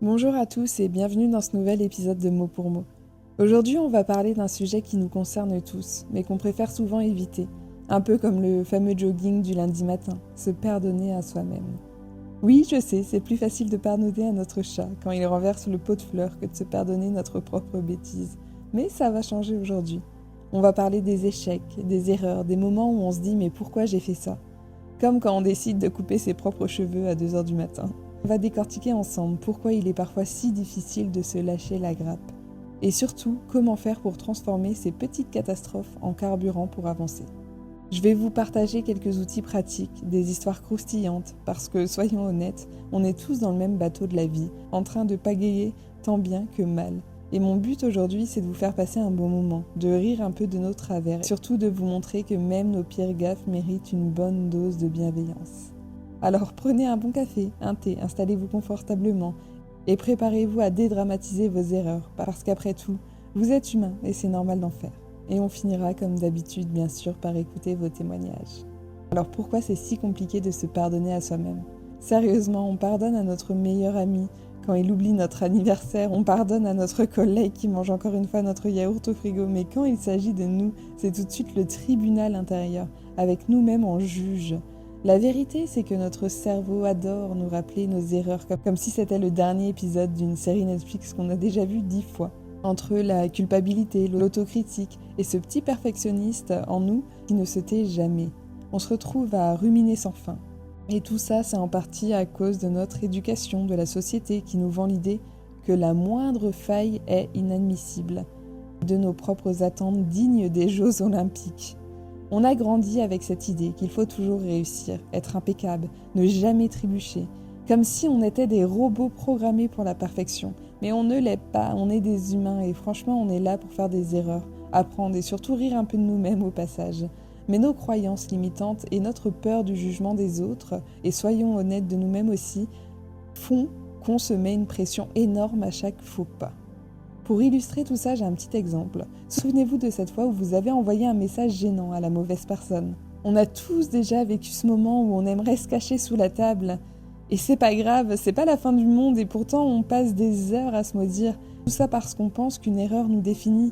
Bonjour à tous et bienvenue dans ce nouvel épisode de Mot pour Mot. Aujourd'hui, on va parler d'un sujet qui nous concerne tous, mais qu'on préfère souvent éviter. Un peu comme le fameux jogging du lundi matin, se pardonner à soi-même. Oui, je sais, c'est plus facile de pardonner à notre chat quand il renverse le pot de fleurs que de se pardonner notre propre bêtise. Mais ça va changer aujourd'hui. On va parler des échecs, des erreurs, des moments où on se dit « mais pourquoi j'ai fait ça ?» Comme quand on décide de couper ses propres cheveux à 2 heures du matin. On va décortiquer ensemble pourquoi il est parfois si difficile de se lâcher la grappe. Et surtout, comment faire pour transformer ces petites catastrophes en carburant pour avancer. Je vais vous partager quelques outils pratiques, des histoires croustillantes, parce que, soyons honnêtes, on est tous dans le même bateau de la vie, en train de pagayer tant bien que mal. Et mon but aujourd'hui, c'est de vous faire passer un bon moment, de rire un peu de nos travers, et surtout de vous montrer que même nos pires gaffes méritent une bonne dose de bienveillance. Alors prenez un bon café, un thé, installez-vous confortablement et préparez-vous à dédramatiser vos erreurs, parce qu'après tout, vous êtes humain et c'est normal d'en faire. Et on finira comme d'habitude, bien sûr, par écouter vos témoignages. Alors pourquoi c'est si compliqué de se pardonner à soi-même ? Sérieusement, on pardonne à notre meilleur ami quand il oublie notre anniversaire, on pardonne à notre collègue qui mange encore une fois notre yaourt au frigo, mais quand il s'agit de nous, c'est tout de suite le tribunal intérieur, avec nous-mêmes en juge. La vérité, c'est que notre cerveau adore nous rappeler nos erreurs, comme si c'était le dernier épisode d'une série Netflix qu'on a déjà vu 10 fois. Entre la culpabilité, l'autocritique et ce petit perfectionniste en nous qui ne se tait jamais, on se retrouve à ruminer sans fin. Et tout ça, c'est en partie à cause de notre éducation, de la société qui nous vend l'idée que la moindre faille est inadmissible, de nos propres attentes dignes des Jeux Olympiques. On a grandi avec cette idée qu'il faut toujours réussir, être impeccable, ne jamais trébucher, comme si on était des robots programmés pour la perfection. Mais on ne l'est pas, on est des humains et franchement on est là pour faire des erreurs, apprendre et surtout rire un peu de nous-mêmes au passage. Mais nos croyances limitantes et notre peur du jugement des autres, et soyons honnêtes de nous-mêmes aussi, font qu'on se met une pression énorme à chaque faux pas. Pour illustrer tout ça, j'ai un petit exemple. Souvenez-vous de cette fois où vous avez envoyé un message gênant à la mauvaise personne. On a tous déjà vécu ce moment où on aimerait se cacher sous la table. Et c'est pas grave, c'est pas la fin du monde et pourtant on passe des heures à se maudire. Tout ça parce qu'on pense qu'une erreur nous définit.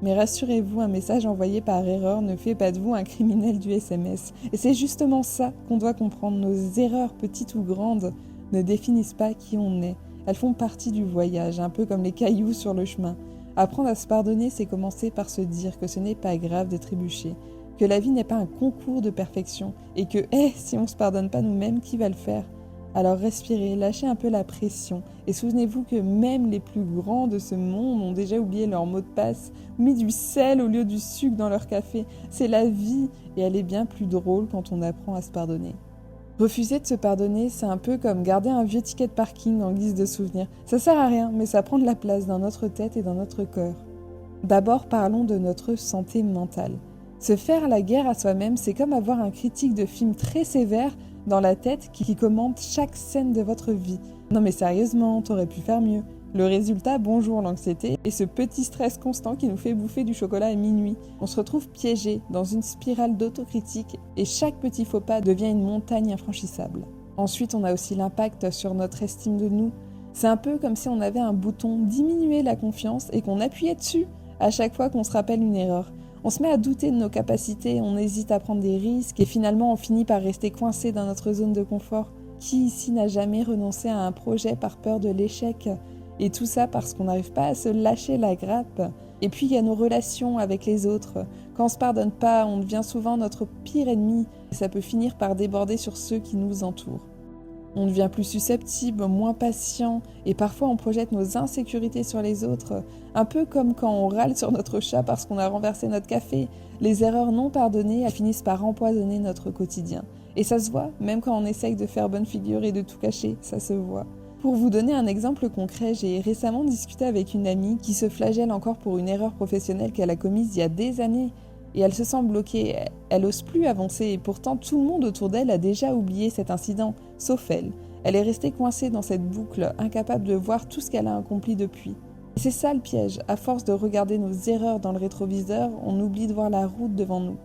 Mais rassurez-vous, un message envoyé par erreur ne fait pas de vous un criminel du SMS. Et c'est justement ça qu'on doit comprendre. Nos erreurs, petites ou grandes, ne définissent pas qui on est. Elles font partie du voyage, un peu comme les cailloux sur le chemin. Apprendre à se pardonner, c'est commencer par se dire que ce n'est pas grave de trébucher, que la vie n'est pas un concours de perfection, et que, si on ne se pardonne pas nous-mêmes, qui va le faire ? Alors respirez, lâchez un peu la pression, et souvenez-vous que même les plus grands de ce monde ont déjà oublié leur mot de passe, mis du sel au lieu du sucre dans leur café. C'est la vie, et elle est bien plus drôle quand on apprend à se pardonner. Refuser de se pardonner, c'est un peu comme garder un vieux ticket de parking en guise de souvenir. Ça sert à rien, mais ça prend de la place dans notre tête et dans notre cœur. D'abord, parlons de notre santé mentale. Se faire la guerre à soi-même, c'est comme avoir un critique de film très sévère dans la tête qui commente chaque scène de votre vie. Non mais sérieusement, t'aurais pu faire mieux. Le résultat, bonjour l'anxiété, et ce petit stress constant qui nous fait bouffer du chocolat à minuit. On se retrouve piégé dans une spirale d'autocritique et chaque petit faux pas devient une montagne infranchissable. Ensuite, on a aussi l'impact sur notre estime de nous. C'est un peu comme si on avait un bouton diminuer la confiance et qu'on appuyait dessus à chaque fois qu'on se rappelle une erreur. On se met à douter de nos capacités, on hésite à prendre des risques et finalement on finit par rester coincé dans notre zone de confort. Qui ici n'a jamais renoncé à un projet par peur de l'échec ? Et tout ça parce qu'on n'arrive pas à se lâcher la grappe. Et puis il y a nos relations avec les autres. Quand on se pardonne pas, on devient souvent notre pire ennemi. Et ça peut finir par déborder sur ceux qui nous entourent. On devient plus susceptible, moins patient, et parfois on projette nos insécurités sur les autres. Un peu comme quand on râle sur notre chat parce qu'on a renversé notre café. Les erreurs non pardonnées, elles finissent par empoisonner notre quotidien. Et ça se voit, même quand on essaye de faire bonne figure et de tout cacher, ça se voit. Pour vous donner un exemple concret, j'ai récemment discuté avec une amie qui se flagelle encore pour une erreur professionnelle qu'elle a commise il y a des années. Et elle se sent bloquée, elle n'ose plus avancer et pourtant tout le monde autour d'elle a déjà oublié cet incident, sauf elle. Elle est restée coincée dans cette boucle, incapable de voir tout ce qu'elle a accompli depuis. Et c'est ça le piège, à force de regarder nos erreurs dans le rétroviseur, on oublie de voir la route devant nous.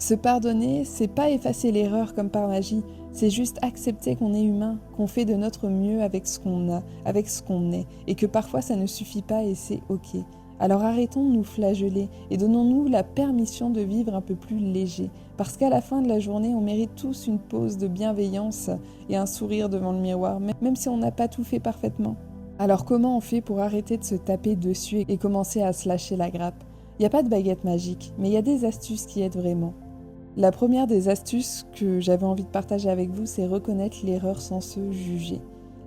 Se pardonner, c'est pas effacer l'erreur comme par magie, c'est juste accepter qu'on est humain, qu'on fait de notre mieux avec ce qu'on a, avec ce qu'on est, et que parfois ça ne suffit pas et c'est ok. Alors arrêtons de nous flageller et donnons-nous la permission de vivre un peu plus léger, parce qu'à la fin de la journée, on mérite tous une pause de bienveillance et un sourire devant le miroir, même si on n'a pas tout fait parfaitement. Alors comment on fait pour arrêter de se taper dessus et commencer à se lâcher la grappe? Il n'y a pas de baguette magique, mais il y a des astuces qui aident vraiment. La première des astuces que j'avais envie de partager avec vous, c'est reconnaître l'erreur sans se juger.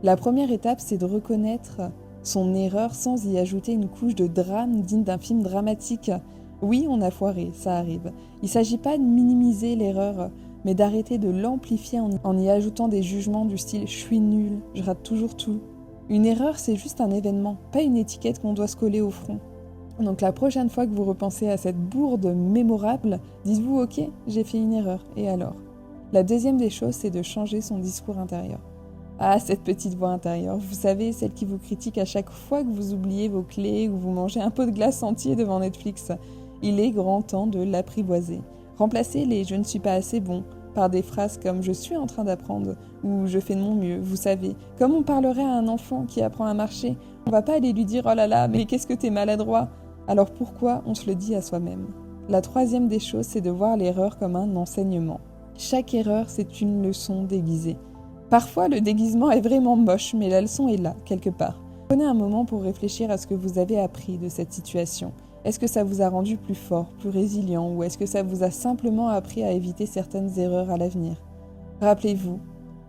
La première étape, c'est de reconnaître son erreur sans y ajouter une couche de drame digne d'un film dramatique. Oui, on a foiré, ça arrive. Il ne s'agit pas de minimiser l'erreur, mais d'arrêter de l'amplifier en y ajoutant des jugements du style « je suis nul, je rate toujours tout ». Une erreur, c'est juste un événement, pas une étiquette qu'on doit se coller au front. Donc la prochaine fois que vous repensez à cette bourde mémorable, dites-vous « Ok, j'ai fait une erreur, et alors ?» La deuxième des choses, c'est de changer son discours intérieur. Ah, cette petite voix intérieure, vous savez, celle qui vous critique à chaque fois que vous oubliez vos clés ou vous mangez un pot de glace entier devant Netflix. Il est grand temps de l'apprivoiser. Remplacez les « je ne suis pas assez bon » par des phrases comme « je suis en train d'apprendre » ou « je fais de mon mieux », vous savez. Comme on parlerait à un enfant qui apprend à marcher, on va pas aller lui dire « oh là là, mais qu'est-ce que t'es maladroit ?» Alors pourquoi on se le dit à soi-même? La troisième des choses, c'est de voir l'erreur comme un enseignement. Chaque erreur, c'est une leçon déguisée. Parfois, le déguisement est vraiment moche, mais la leçon est là, quelque part. Prenez un moment pour réfléchir à ce que vous avez appris de cette situation. Est-ce que ça vous a rendu plus fort, plus résilient, ou est-ce que ça vous a simplement appris à éviter certaines erreurs à l'avenir? Rappelez-vous,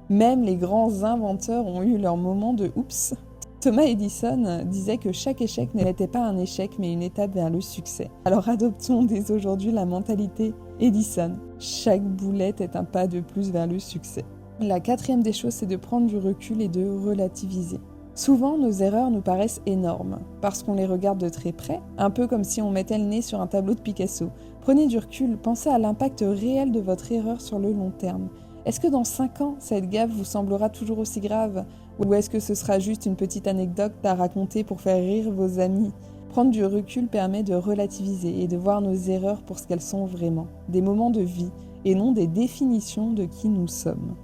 même les grands inventeurs ont eu leur moment de « oups ». Thomas Edison disait que chaque échec n'était pas un échec, mais une étape vers le succès. Alors adoptons dès aujourd'hui la mentalité Edison. Chaque boulette est un pas de plus vers le succès. La quatrième des choses, c'est de prendre du recul et de relativiser. Souvent, nos erreurs nous paraissent énormes, parce qu'on les regarde de très près, un peu comme si on mettait le nez sur un tableau de Picasso. Prenez du recul, pensez à l'impact réel de votre erreur sur le long terme. Est-ce que dans 5 ans, cette gaffe vous semblera toujours aussi grave? Ou est-ce que ce sera juste une petite anecdote à raconter pour faire rire vos amis? Prendre du recul permet de relativiser et de voir nos erreurs pour ce qu'elles sont vraiment, des moments de vie, et non des définitions de qui nous sommes.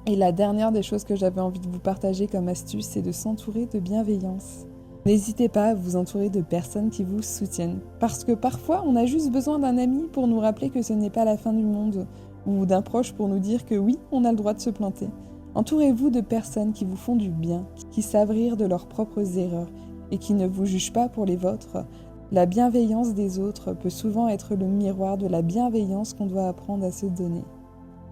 Et la dernière des choses que j'avais envie de vous partager comme astuce, c'est de s'entourer de bienveillance. N'hésitez pas à vous entourer de personnes qui vous soutiennent, parce que parfois on a juste besoin d'un ami pour nous rappeler que ce n'est pas la fin du monde, ou d'un proche pour nous dire que oui, on a le droit de se planter. Entourez-vous de personnes qui vous font du bien, qui savent rire de leurs propres erreurs et qui ne vous jugent pas pour les vôtres. La bienveillance des autres peut souvent être le miroir de la bienveillance qu'on doit apprendre à se donner.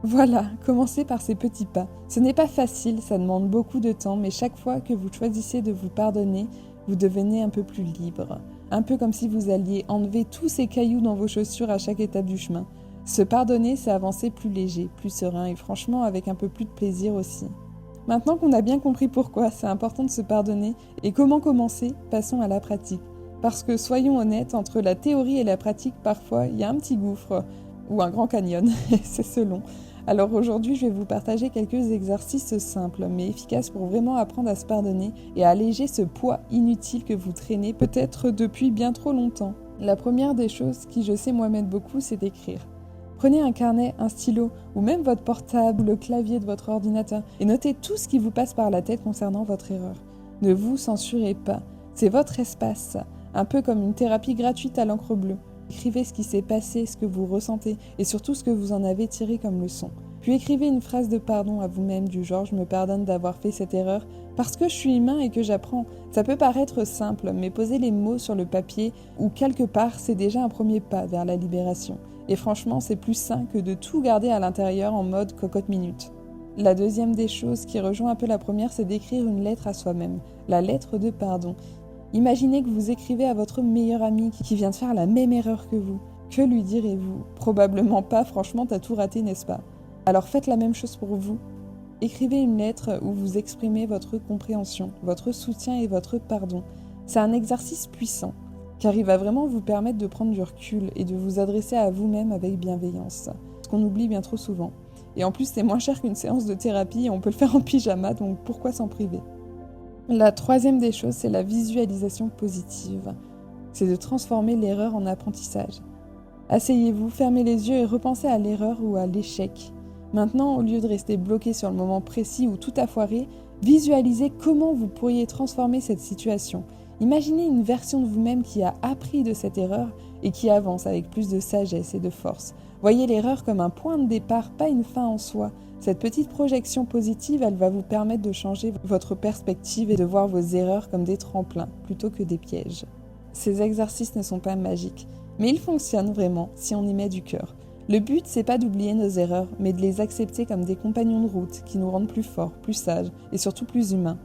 Voilà, commencez par ces petits pas. Ce n'est pas facile, ça demande beaucoup de temps, mais chaque fois que vous choisissez de vous pardonner, vous devenez un peu plus libre. Un peu comme si vous alliez enlever tous ces cailloux dans vos chaussures à chaque étape du chemin. Se pardonner, c'est avancer plus léger, plus serein et franchement avec un peu plus de plaisir aussi. Maintenant qu'on a bien compris pourquoi c'est important de se pardonner et comment commencer, passons à la pratique. Parce que soyons honnêtes, entre la théorie et la pratique, parfois il y a un petit gouffre ou un grand canyon, c'est selon. Alors aujourd'hui, je vais vous partager quelques exercices simples mais efficaces pour vraiment apprendre à se pardonner et à alléger ce poids inutile que vous traînez peut-être depuis bien trop longtemps. La première des choses qui je sais moi m'aide beaucoup, c'est d'écrire. Prenez un carnet, un stylo ou même votre portable ou le clavier de votre ordinateur et notez tout ce qui vous passe par la tête concernant votre erreur. Ne vous censurez pas, c'est votre espace, un peu comme une thérapie gratuite à l'encre bleue. Écrivez ce qui s'est passé, ce que vous ressentez et surtout ce que vous en avez tiré comme leçon. Puis écrivez une phrase de pardon à vous-même du genre « je me pardonne d'avoir fait cette erreur parce que je suis humain et que j'apprends ». Ça peut paraître simple, mais poser les mots sur le papier ou quelque part, c'est déjà un premier pas vers la libération. Et franchement, c'est plus sain que de tout garder à l'intérieur en mode cocotte minute. La deuxième des choses qui rejoint un peu la première, c'est d'écrire une lettre à soi-même, la lettre de pardon. Imaginez que vous écrivez à votre meilleur ami qui vient de faire la même erreur que vous. Que lui direz-vous? Probablement pas, franchement, t'as tout raté, n'est-ce pas? Alors faites la même chose pour vous. Écrivez une lettre où vous exprimez votre compréhension, votre soutien et votre pardon. C'est un exercice puissant, car il va vraiment vous permettre de prendre du recul et de vous adresser à vous-même avec bienveillance, ce qu'on oublie bien trop souvent. Et en plus, c'est moins cher qu'une séance de thérapie et on peut le faire en pyjama, donc pourquoi s'en priver? La troisième des choses, c'est la visualisation positive. C'est de transformer l'erreur en apprentissage. Asseyez-vous, fermez les yeux et repensez à l'erreur ou à l'échec. Maintenant, au lieu de rester bloqué sur le moment précis où tout a foiré, visualisez comment vous pourriez transformer cette situation. Imaginez une version de vous-même qui a appris de cette erreur et qui avance avec plus de sagesse et de force. Voyez l'erreur comme un point de départ, pas une fin en soi. Cette petite projection positive, elle va vous permettre de changer votre perspective et de voir vos erreurs comme des tremplins plutôt que des pièges. Ces exercices ne sont pas magiques, mais ils fonctionnent vraiment si on y met du cœur. Le but, c'est pas d'oublier nos erreurs, mais de les accepter comme des compagnons de route qui nous rendent plus forts, plus sages et surtout plus humains.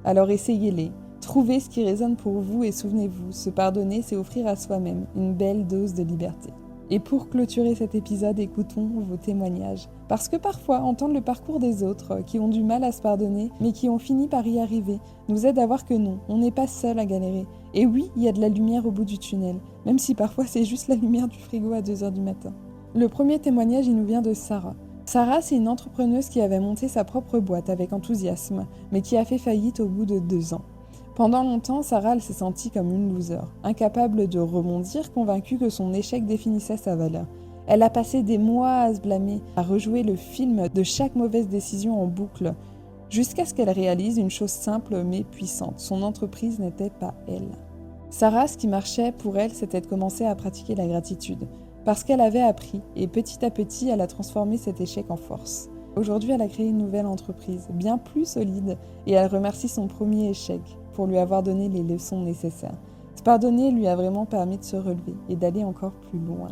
Alors essayez-les, trouvez ce qui résonne pour vous et souvenez-vous, se pardonner, c'est offrir à soi-même une belle dose de liberté. Et pour clôturer cet épisode, écoutons vos témoignages. Parce que parfois, entendre le parcours des autres qui ont du mal à se pardonner, mais qui ont fini par y arriver, nous aide à voir que non, on n'est pas seul à galérer. Et oui, il y a de la lumière au bout du tunnel, même si parfois c'est juste la lumière du frigo à 2h du matin. Le premier témoignage, il nous vient de Sarah. Sarah, c'est une entrepreneuse qui avait monté sa propre boîte avec enthousiasme, mais qui a fait faillite au bout de 2 ans. Pendant longtemps, Sarah s'est sentie comme une loser, incapable de rebondir, convaincue que son échec définissait sa valeur. Elle a passé des mois à se blâmer, à rejouer le film de chaque mauvaise décision en boucle, jusqu'à ce qu'elle réalise une chose simple mais puissante. Son entreprise n'était pas elle. Sarah, ce qui marchait pour elle, c'était de commencer à pratiquer la gratitude, parce qu'elle avait appris, et petit à petit, elle a transformé cet échec en force. Aujourd'hui, elle a créé une nouvelle entreprise, bien plus solide, et elle remercie son premier échec pour lui avoir donné les leçons nécessaires. Se pardonner lui a vraiment permis de se relever et d'aller encore plus loin.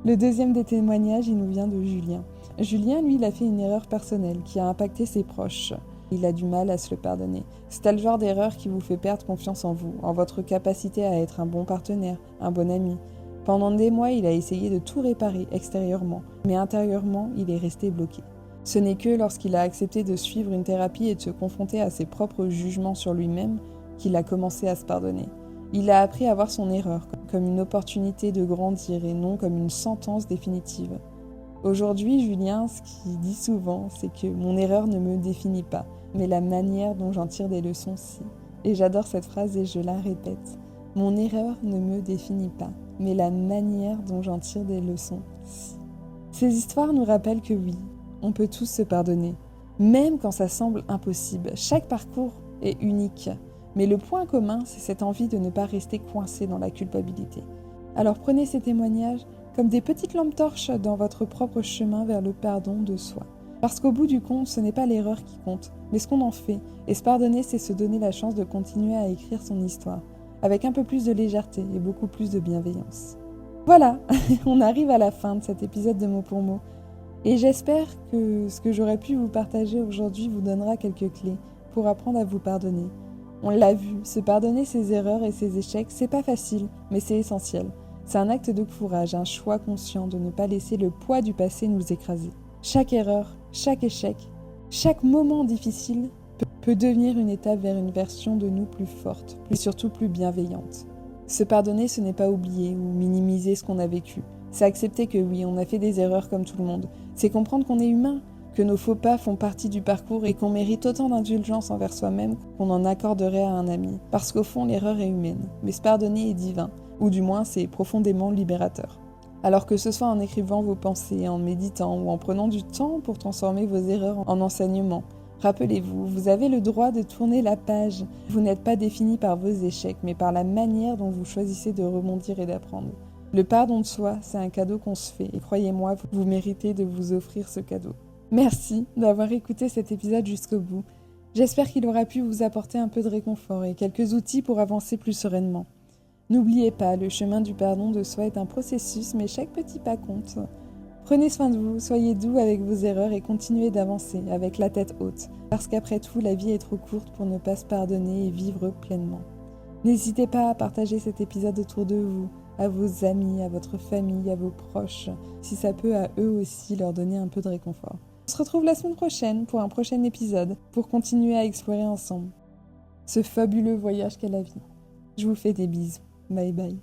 Le deuxième des témoignages, il nous vient de Julien. Julien, lui, il a fait une erreur personnelle qui a impacté ses proches. Il a du mal à se le pardonner. C'est le genre d'erreur qui vous fait perdre confiance en vous, en votre capacité à être un bon partenaire, un bon ami. Pendant des mois, il a essayé de tout réparer extérieurement, mais intérieurement, il est resté bloqué. Ce n'est que lorsqu'il a accepté de suivre une thérapie et de se confronter à ses propres jugements sur lui-même qu'il a commencé à se pardonner. Il a appris à voir son erreur comme une opportunité de grandir et non comme une sentence définitive. Aujourd'hui, Julien, ce qu'il dit souvent, c'est que mon erreur ne me définit pas, mais la manière dont j'en tire des leçons, si. Et j'adore cette phrase et je la répète. Mon erreur ne me définit pas, mais la manière dont j'en tire des leçons, si. Ces histoires nous rappellent que oui, on peut tous se pardonner, même quand ça semble impossible. Chaque parcours est unique, mais le point commun, c'est cette envie de ne pas rester coincé dans la culpabilité. Alors prenez ces témoignages comme des petites lampes torches dans votre propre chemin vers le pardon de soi. Parce qu'au bout du compte, ce n'est pas l'erreur qui compte, mais ce qu'on en fait. Et se pardonner, c'est se donner la chance de continuer à écrire son histoire, avec un peu plus de légèreté et beaucoup plus de bienveillance. Voilà, on arrive à la fin de cet épisode de Mot pour Mot. Et j'espère que ce que j'aurais pu vous partager aujourd'hui vous donnera quelques clés pour apprendre à vous pardonner. On l'a vu, se pardonner ses erreurs et ses échecs, c'est pas facile, mais c'est essentiel. C'est un acte de courage, un choix conscient de ne pas laisser le poids du passé nous écraser. Chaque erreur, chaque échec, chaque moment difficile peut devenir une étape vers une version de nous plus forte, et surtout plus bienveillante. Se pardonner, ce n'est pas oublier ou minimiser ce qu'on a vécu. C'est accepter que oui, on a fait des erreurs comme tout le monde. C'est comprendre qu'on est humain, que nos faux pas font partie du parcours et qu'on mérite autant d'indulgence envers soi-même qu'on en accorderait à un ami. Parce qu'au fond, l'erreur est humaine, mais se pardonner est divin, ou du moins c'est profondément libérateur. Alors que ce soit en écrivant vos pensées, en méditant ou en prenant du temps pour transformer vos erreurs en enseignements, rappelez-vous, vous avez le droit de tourner la page. Vous n'êtes pas défini par vos échecs, mais par la manière dont vous choisissez de rebondir et d'apprendre. Le pardon de soi, c'est un cadeau qu'on se fait, et croyez-moi, vous méritez de vous offrir ce cadeau. Merci d'avoir écouté cet épisode jusqu'au bout. J'espère qu'il aura pu vous apporter un peu de réconfort et quelques outils pour avancer plus sereinement. N'oubliez pas, le chemin du pardon de soi est un processus, mais chaque petit pas compte. Prenez soin de vous, soyez doux avec vos erreurs et continuez d'avancer avec la tête haute, parce qu'après tout, la vie est trop courte pour ne pas se pardonner et vivre pleinement. N'hésitez pas à partager cet épisode autour de vous, à vos amis, à votre famille, à vos proches, si ça peut à eux aussi leur donner un peu de réconfort. On se retrouve la semaine prochaine pour un prochain épisode, pour continuer à explorer ensemble ce fabuleux voyage qu'est la vie. Je vous fais des bisous. Bye bye.